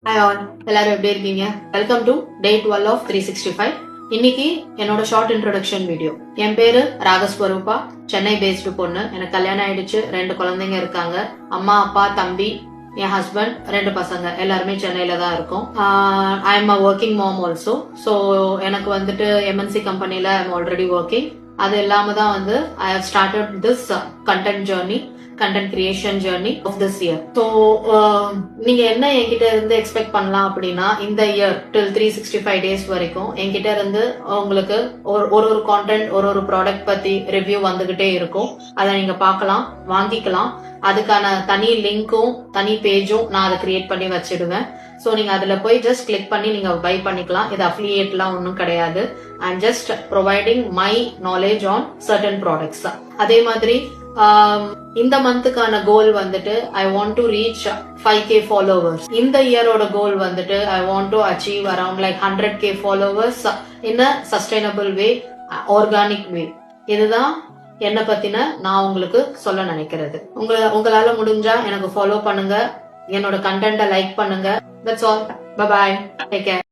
Hi all, எல்லாரும் எப்படி இருக்கீங்க? Welcome to day 12 of 365. இன்னைக்கு என்னோட ஷார்ட் இன்ட்ரோடக்ஷன் வீடியோ. என் பேரு ராகஸ்வரூபா, சென்னை பேஸ்டு பொண்ணு. எனக்கு கல்யாணம் ஆயிடுச்சு, 2 குழந்தைங்க இருக்காங்க. அம்மா, அப்பா, தம்பி, என் ஹஸ்பண்ட், 2 பசங்க, எல்லாருமே சென்னையில தான் இருக்கோம். I am a working mom also. So எனக்கு வந்துட்டு எம்என்சி கம்பெனில ஐ எம் ஆல்ரெடி ஒர்க்கிங். அது இல்லாம தான் வந்து I have started this content journey, content creation journey of this year. So நீங்க என்ன என்கிட்ட இருந்து எக்ஸ்பெக்ட் பண்ணலாம் அப்படின்னா, இந்த இயர் டில் 365 டேஸ் வரைக்கும் என்கிட்ட இருந்து உங்களுக்கு ஒரு கான்டென்ட், ஒரு ப்ராடக்ட் பத்தி ரிவ்யூ வந்துகிட்டே இருக்கும். அதை நீங்க பார்க்கலாம், வாங்கிக்கலாம். அதுக்கான தனி லிங்க்கும் தனி பேஜும் நான் அதை கிரியேட் பண்ணி வச்சிடுவேன். ஸோ நீங்க அதுல போய் ஜஸ்ட் கிளிக் பண்ணி நீங்க பை பண்ணிக்கலாம். இது அஃபிலியேட்லாம் ஒன்றும் கிடையாது. I am just providing my knowledge on certain products. அதே மாதிரி இந்த மந்த்துக்கான கோல் வந்துட்டு I want to reach 5K followers. இந்த இயரோட கோல் வந்துட்டு I want to achieve around like 100K followers in a sustainable way, organic way. இதுதான் என்ன பத்தின நான் உங்களுக்கு சொல்ல நினைக்கிறது. உங்களால முடிஞ்சா எனக்கு ஃபாலோ பண்ணுங்க, என்னோட கண்டென்ட்டை லைக் பண்ணுங்க. That's all. Bye bye, take care.